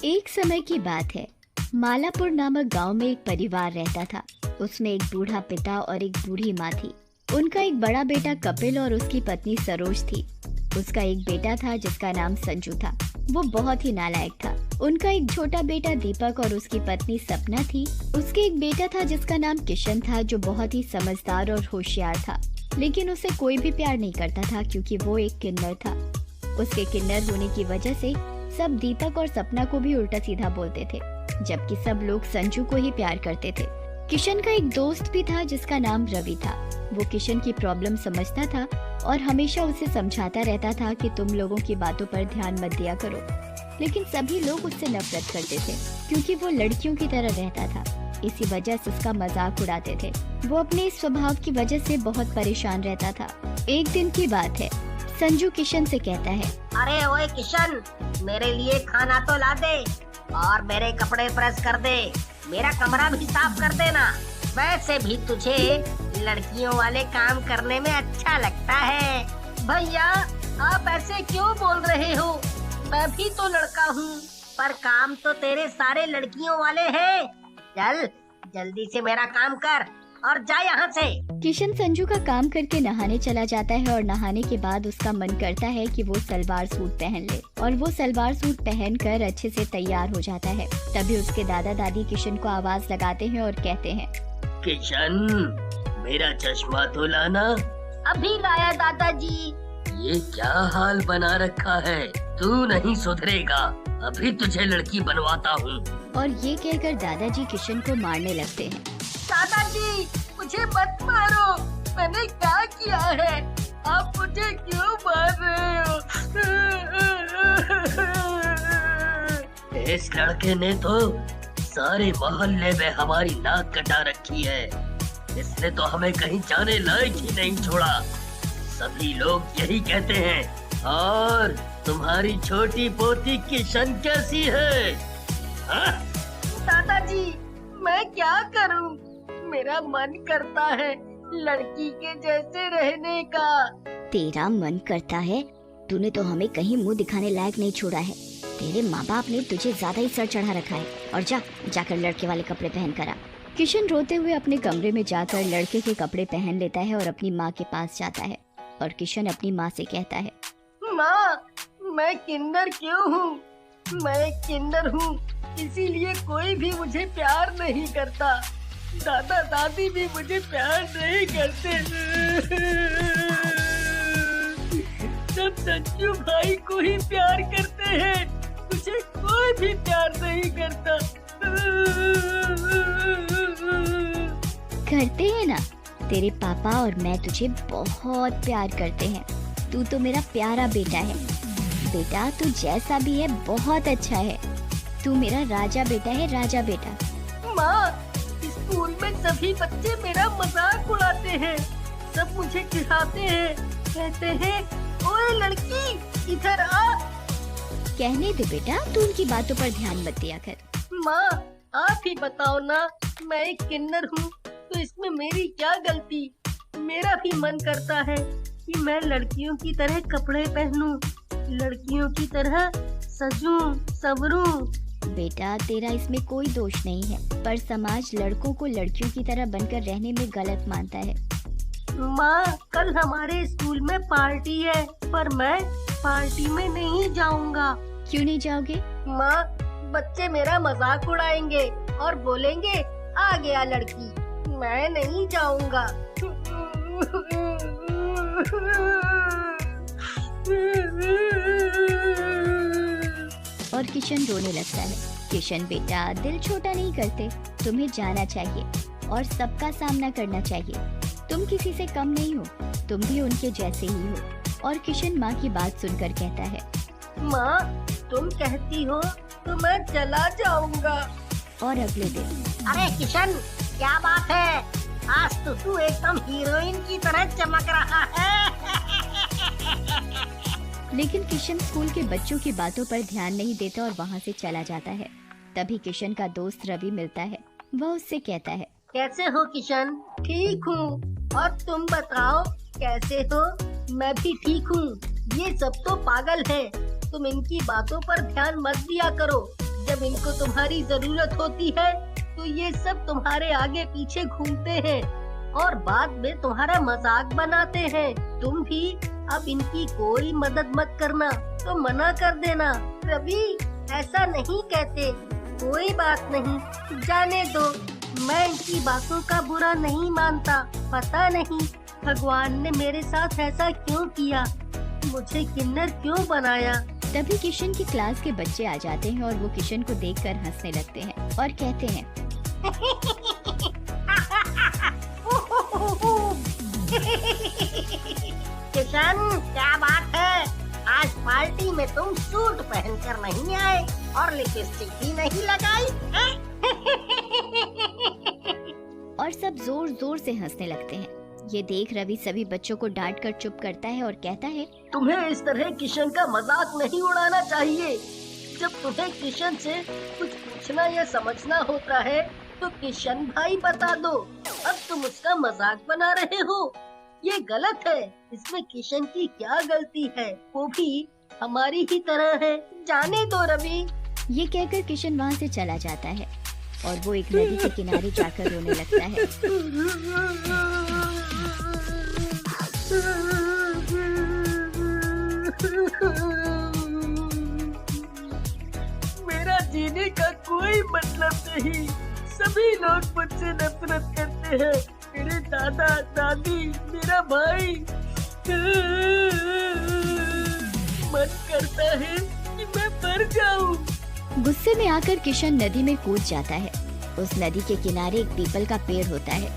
एक समय की बात है। मालापुर नामक गांव में एक परिवार रहता था। उसमें एक बूढ़ा पिता और एक बूढ़ी माँ थी। उनका एक बड़ा बेटा कपिल और उसकी पत्नी सरोज थी। उसका एक बेटा था जिसका नाम संजू था। वो बहुत ही नालायक था। उनका एक छोटा बेटा दीपक और उसकी पत्नी सपना थी। उसके एक बेटा था जिसका नाम किशन था, जो बहुत ही समझदार और होशियार था, लेकिन उसे कोई भी प्यार नहीं करता था क्योंकि वो एक किन्नर था। उसके किन्नर होने की वजह से सब दीपक और सपना को भी उल्टा सीधा बोलते थे, जबकि सब लोग संजू को ही प्यार करते थे। किशन का एक दोस्त भी था जिसका नाम रवि था। वो किशन की प्रॉब्लम समझता था और हमेशा उसे समझाता रहता था कि तुम लोगों की बातों पर ध्यान मत दिया करो। लेकिन सभी लोग उससे नफरत करते थे क्योंकि वो लड़कियों की तरह रहता था। इसी वजह से उसका मजाक उड़ाते थे। वो अपने इस स्वभाव की वजह से बहुत परेशान रहता था। एक दिन की बात है, संजू किशन से कहता है, अरे ओए किशन, मेरे लिए खाना तो ला दे और मेरे कपड़े प्रेस कर दे, मेरा कमरा भी साफ कर देना। वैसे भी तुझे लड़कियों वाले काम करने में अच्छा लगता है। भैया, आप ऐसे क्यों बोल रहे हो? मैं भी तो लड़का हूँ, पर काम तो तेरे सारे लड़कियों वाले हैं। चल जल्दी से मेरा काम कर और जा यहाँ से। किशन संजू का काम करके नहाने चला जाता है और नहाने के बाद उसका मन करता है कि वो सलवार सूट पहन ले और वो सलवार सूट पहनकर अच्छे से तैयार हो जाता है। तभी उसके दादा दादी किशन को आवाज लगाते हैं और कहते हैं, किशन, मेरा चश्मा तो लाना। अभी लाया दादाजी। ये क्या हाल बना रखा है? तू नहीं सुधरेगा, अभी तुझे लड़की बनवाता हूँ। और ये कहकर दादाजी किशन को मारने लगते हैं। दादाजी, मुझे मत मारो, मैंने क्या किया है? आप मुझे क्यों मार रहे हो? इस लड़के ने तो सारे मोहल्ले में हमारी नाक कटा रखी है। इसने तो हमें कहीं जाने लायक ही नहीं छोड़ा। सभी लोग यही कहते हैं। और तुम्हारी छोटी पोती किशन कैसी है? हाँ? दादाजी, मैं क्या करूं? मेरा मन करता है लड़की के जैसे रहने का। तेरा मन करता है? तूने तो हमें कहीं मुंह दिखाने लायक नहीं छोड़ा है। तेरे माँ बाप ने तुझे ज्यादा ही सर चढ़ा रखा है। और जाकर लड़के वाले कपड़े पहन कर आ। किशन रोते हुए अपने कमरे में जाकर लड़के के कपड़े पहन लेता है और अपनी माँ के पास जाता है। और किशन अपनी माँ से कहता है, माँ, मैं किन्नर क्यों हूँ? मैं किन्नर हूँ, इसीलिए कोई भी मुझे प्यार नहीं करता। दादा दादी भी मुझे प्यार नहीं करते। सब संजू भाई को ही प्यार करते हैं, मुझे कोई भी प्यार नहीं करता। करते हैं ना, तेरे पापा और मैं तुझे बहुत प्यार करते हैं। तू तो मेरा प्यारा बेटा है। बेटा, तू जैसा भी है बहुत अच्छा है। तू मेरा राजा बेटा है, राजा बेटा। माँ, स्कूल में सभी बच्चे मेरा मजाक उड़ाते हैं। सब मुझे चिढ़ाते हैं, कहते हैं, ओए लड़की, इधर आ। कहने दे बेटा, तू उनकी बातों पर ध्यान मत दिया कर। माँ, आप ही बताओ ना, मैं एक किन्नर हूँ तो इसमें मेरी क्या गलती? मेरा भी मन करता है कि मैं लड़कियों की तरह कपड़े पहनूं, लड़कियों की तरह सजूं, संवरूं। बेटा, तेरा इसमें कोई दोष नहीं है, पर समाज लड़कों को लड़कियों की तरह बनकर रहने में गलत मानता है। माँ, कल हमारे स्कूल में पार्टी है, पर मैं पार्टी में नहीं जाऊंगा। क्यों नहीं जाओगे? माँ, बच्चे मेरा मजाक उड़ाएंगे और बोलेंगे, आ गया लड़की। मैं नहीं जाऊंगा। और किशन रोने लगता है। किशन बेटा, दिल छोटा नहीं करते, तुम्हें जाना चाहिए और सबका सामना करना चाहिए। तुम किसी से कम नहीं हो, तुम भी उनके जैसे ही हो। और किशन माँ की बात सुनकर कहता है, माँ, तुम कहती हो तो मैं चला जाऊंगा। और अगले दिन, अरे किशन, क्या बात है? आज तो तू एकदम हीरोइन की तरह चमक रहा है। लेकिन किशन स्कूल के बच्चों की बातों पर ध्यान नहीं देता और वहाँ से चला जाता है। तभी किशन का दोस्त रवि मिलता है। वह उससे कहता है, कैसे हो किशन? ठीक हूँ, और तुम बताओ कैसे हो? मैं भी ठीक हूँ। ये सब तो पागल हैं, तुम इनकी बातों पर ध्यान मत दिया करो। जब इनको तुम्हारी जरूरत होती है तो ये सब तुम्हारे आगे पीछे घूमते हैं और बाद में तुम्हारा मजाक बनाते हैं। तुम भी अब इनकी कोई मदद मत करना, तो मना कर देना। रवि, ऐसा नहीं कहते, कोई बात नहीं, जाने दो। मैं इनकी बातों का बुरा नहीं मानता। पता नहीं भगवान ने मेरे साथ ऐसा क्यों किया, मुझे किन्नर क्यों बनाया। तभी किशन की क्लास के बच्चे आ जाते हैं और वो किशन को देखकर हंसने लगते हैं और कहते हैं, किशन, क्या बात है? आज पार्टी में तुम सूट पहनकर नहीं आए और लिपस्टिक भी नहीं लगाई? और सब जोर जोर से हंसने लगते हैं। ये देख रवि सभी बच्चों को डांट कर चुप करता है और कहता है, तुम्हें इस तरह किशन का मजाक नहीं उड़ाना चाहिए। जब तुम्हें किशन से कुछ पूछना या समझना होता है तो किशन भाई बता दो। अब तुम उसका मजाक बना रहे हो, ये गलत है। इसमें किशन की क्या गलती है, वो भी हमारी ही तरह है। जाने दो रवि। ये कहकर किशन वहाँ से चला जाता है और वो एक नदी के किनारे जाकर रोने लगता है। मेरा जीने का कोई मतलब नहीं। सभी लोग मुझसे नफरत करते हैं। मेरे दादा दादी, मेरा भाई। मन करता है कि मैं मर जाऊं। गुस्से में आकर किशन नदी में कूद जाता है। उस नदी के किनारे एक पीपल का पेड़ होता है।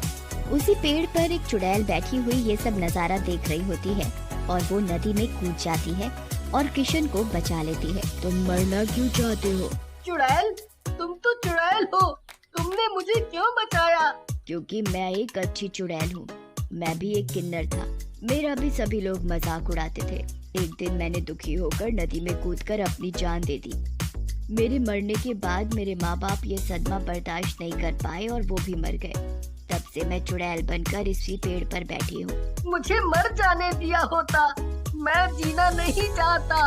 उसी पेड़ पर एक चुड़ैल बैठी हुई ये सब नजारा देख रही होती है और वो नदी में कूद जाती है और किशन को बचा लेती है। तुम मरना क्यों चाहते हो? चुड़ैल, तुम तो चुड़ैल हो, तुमने मुझे क्यों बचाया? क्योंकि मैं एक अच्छी चुड़ैल हूँ। मैं भी एक किन्नर था, मेरा भी सभी लोग मजाक उड़ाते थे। एक दिन मैंने दुखी होकर नदी में कूदकर अपनी जान दे दी। मेरे मरने के बाद मेरे माँ बाप ये सदमा बर्दाश्त नहीं कर पाए और वो भी मर गए। तब से मैं चुड़ैल बनकर इसी पेड़ पर बैठी हूँ। मुझे मर जाने दिया होता, मैं जीना नहीं चाहता।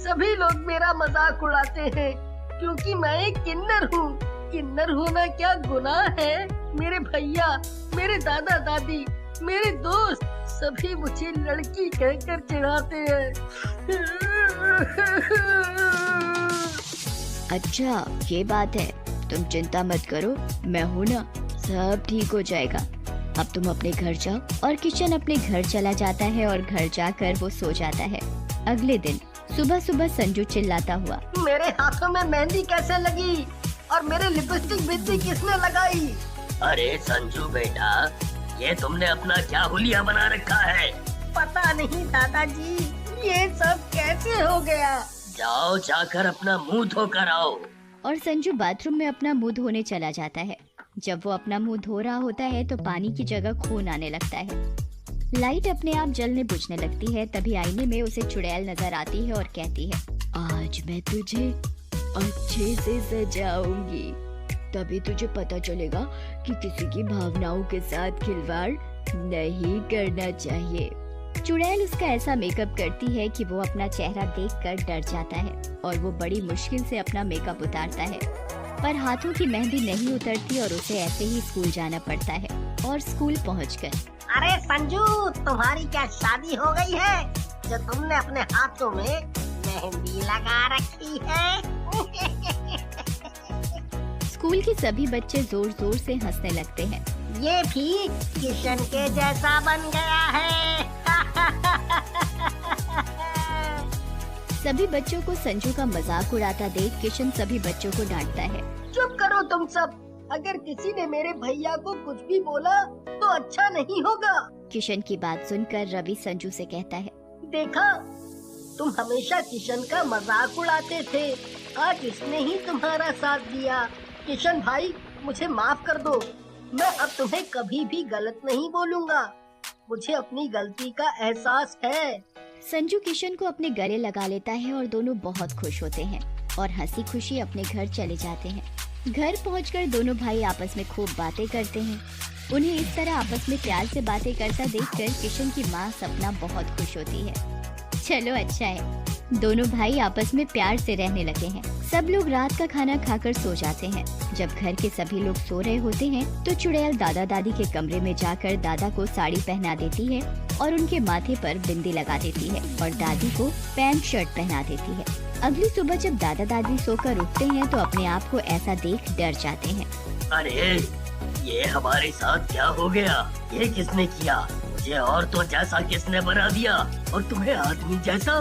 सभी लोग मेरा मजाक उड़ाते हैं क्योंकि मैं एक किन्नर हूँ। किन्नर होना क्या गुनाह है? मेरे भैया, मेरे दादा दादी, मेरे दोस्त सभी मुझे लड़की कहकर चिढ़ाते हैं। अच्छा, ये बात है। तुम चिंता मत करो, मैं हूँ ना, सब ठीक हो जाएगा। अब तुम अपने घर जाओ। और किशन अपने घर चला जाता है और घर जाकर वो सो जाता है। अगले दिन सुबह सुबह संजू चिल्लाता हुआ, मेरे हाथों में मेहंदी कैसे लगी और मेरे लिपस्टिक बिंदी किसने लगाई? अरे संजू बेटा, ये तुमने अपना क्या हुलिया बना रखा है? पता नहीं दादाजी, ये सब कैसे हो गया? जाओ जाकर अपना मुंह धोकर आओ। और संजू बाथरूम में अपना मुंह धोने चला जाता है। जब वो अपना मुंह धो रहा होता है तो पानी की जगह खून आने लगता है। लाइट अपने आप जलने बुझने लगती है। तभी आईने में उसे चुड़ैल नजर आती है और कहती है, आज मैं तुझे अच्छे से सजाऊंगी, तभी तुझे पता चलेगा कि किसी की भावनाओं के साथ खिलवाड़ नहीं करना चाहिए। चुड़ैल उसका ऐसा मेकअप करती है कि वो अपना चेहरा देखकर डर जाता है और वो बड़ी मुश्किल से अपना मेकअप उतारता है, पर हाथों की मेहंदी नहीं उतरती और उसे ऐसे ही स्कूल जाना पड़ता है। और स्कूल पहुंचकर, अरे संजू, तुम्हारी क्या शादी हो गई है जो तुमने अपने हाथों में मेहंदी लगा रखी है? स्कूल के सभी बच्चे जोर जोर से हंसने लगते हैं। ये भी किशन के जैसा बन गया है। सभी बच्चों को संजू का मजाक उड़ाता देख किशन सभी बच्चों को डांटता है। चुप करो तुम सब। अगर किसी ने मेरे भैया को कुछ भी बोला तो अच्छा नहीं होगा। किशन की बात सुनकर रवि संजू से कहता है, देखा, तुम हमेशा किशन का मजाक उड़ाते थे, आज इसने ही तुम्हारा साथ दिया। किशन भाई, मुझे माफ कर दो। मैं अब तुम्हें कभी भी गलत नहीं बोलूँगा। मुझे अपनी गलती का एहसास है। संजू किशन को अपने गले लगा लेता है और दोनों बहुत खुश होते हैं और हंसी खुशी अपने घर चले जाते हैं। घर पहुंचकर दोनों भाई आपस में खूब बातें करते हैं। उन्हें इस तरह आपस में प्यार से बातें करता देखकर किशन की माँ सपना बहुत खुश होती है। चलो अच्छा है। दोनों भाई आपस में प्यार से रहने लगे हैं। सब लोग रात का खाना खाकर सो जाते हैं। जब घर के सभी लोग सो रहे होते हैं तो चुड़ैल दादा दादी के कमरे में जाकर दादा को साड़ी पहना देती है और उनके माथे पर बिंदी लगा देती है और दादी को पैंट शर्ट पहना देती है। अगली सुबह जब दादा दादी सोकर उठते हैं तो अपने आप को ऐसा देख डर जाते हैं। अरे ये हमारे साथ क्या हो गया? ये किसने किया? मुझे औरतों जैसा किसने बना दिया और तुम्हें आदमी जैसा?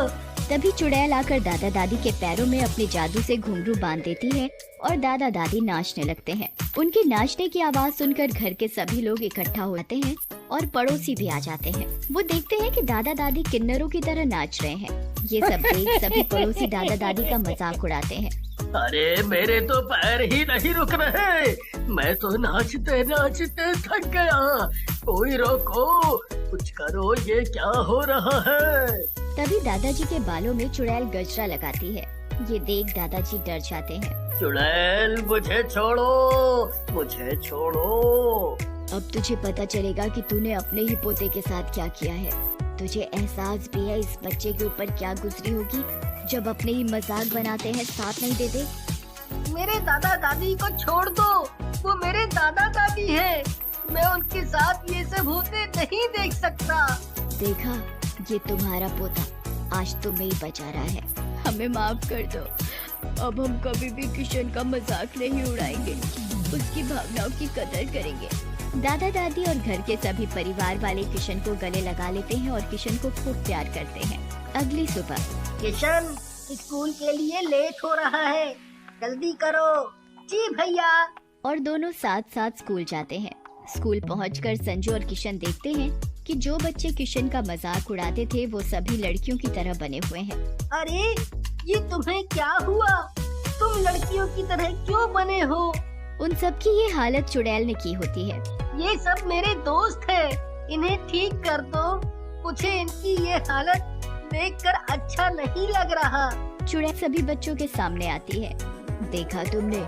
तभी चुड़ैल आकर दादा दादी के पैरों में अपने जादू से घुंघरू बांध देती है और दादा दादी नाचने लगते हैं। उनके नाचने की आवाज सुनकर घर के सभी लोग इकट्ठा हो जाते हैं और पड़ोसी भी आ जाते हैं। वो देखते हैं कि दादा दादी किन्नरों की तरह नाच रहे हैं। ये सब देख सभी पड़ोसी दादा दादी का मजाक उड़ाते हैं। अरे मेरे तो पैर ही नहीं रुक रहे, मैं तो नाचते नाचते थक गया। कोई रोको, कुछ करो, ये क्या हो रहा है? तभी दादाजी के बालों में चुड़ैल गजरा लगाती है। ये देख दादाजी डर जाते हैं। चुड़ैल मुझे छोड़ो, मुझे छोड़ो। अब तुझे पता चलेगा कि तूने अपने ही पोते के साथ क्या किया है। तुझे एहसास भी है इस बच्चे के ऊपर क्या गुजरी होगी जब अपने ही मजाक बनाते हैं साथ नहीं देते। मेरे दादा दादी को छोड़ दो, वो मेरे दादा दादी है। मैं उनके साथ ये सब होते नहीं देख सकता। देखा, ये तुम्हारा पोता आज तुम्हें ही बचा रहा है। हमें माफ कर दो। अब हम कभी भी किशन का मजाक नहीं उड़ाएंगे, उसकी भावनाओं की कदर करेंगे। दादा दादी और घर के सभी परिवार वाले किशन को गले लगा लेते हैं और किशन को खूब प्यार करते हैं। अगली सुबह किशन, स्कूल के लिए लेट हो रहा है, जल्दी करो। जी भैया। और दोनों साथ साथ स्कूल जाते हैं। स्कूल पहुंचकर संजू और किशन देखते हैं कि जो बच्चे किशन का मजाक उड़ाते थे वो सभी लड़कियों की तरह बने हुए हैं। अरे ये तुम्हें क्या हुआ? तुम लड़कियों की तरह क्यों बने हो? उन सब की ये हालत चुड़ैल ने की होती है। ये सब मेरे दोस्त हैं, इन्हें ठीक कर दो। मुझे इनकी ये हालत देखकर अच्छा नहीं लग रहा। चुड़ैल सभी बच्चों के सामने आती है। देखा तुमने,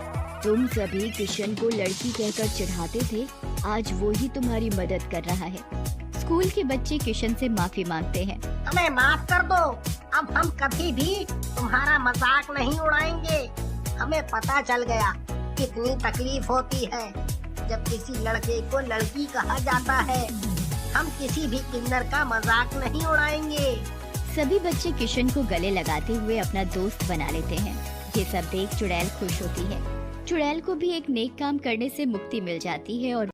तुम सभी किशन को लड़की कहकर चिढ़ाते थे, आज वो ही तुम्हारी मदद कर रहा है। स्कूल के बच्चे किशन से माफी मांगते हैं। हमें माफ कर दो, अब हम कभी भी तुम्हारा मजाक नहीं उड़ाएंगे। हमें पता चल गया कितनी तकलीफ होती है जब किसी लड़के को लड़की कहा जाता है। हम किसी भी किन्नर का मजाक नहीं उड़ाएंगे। सभी बच्चे किशन को गले लगाते हुए अपना दोस्त बना लेते हैं। ये सब देख चुड़ैल खुश होती है। चुड़ैल को भी एक नेक काम करने से मुक्ति मिल जाती है और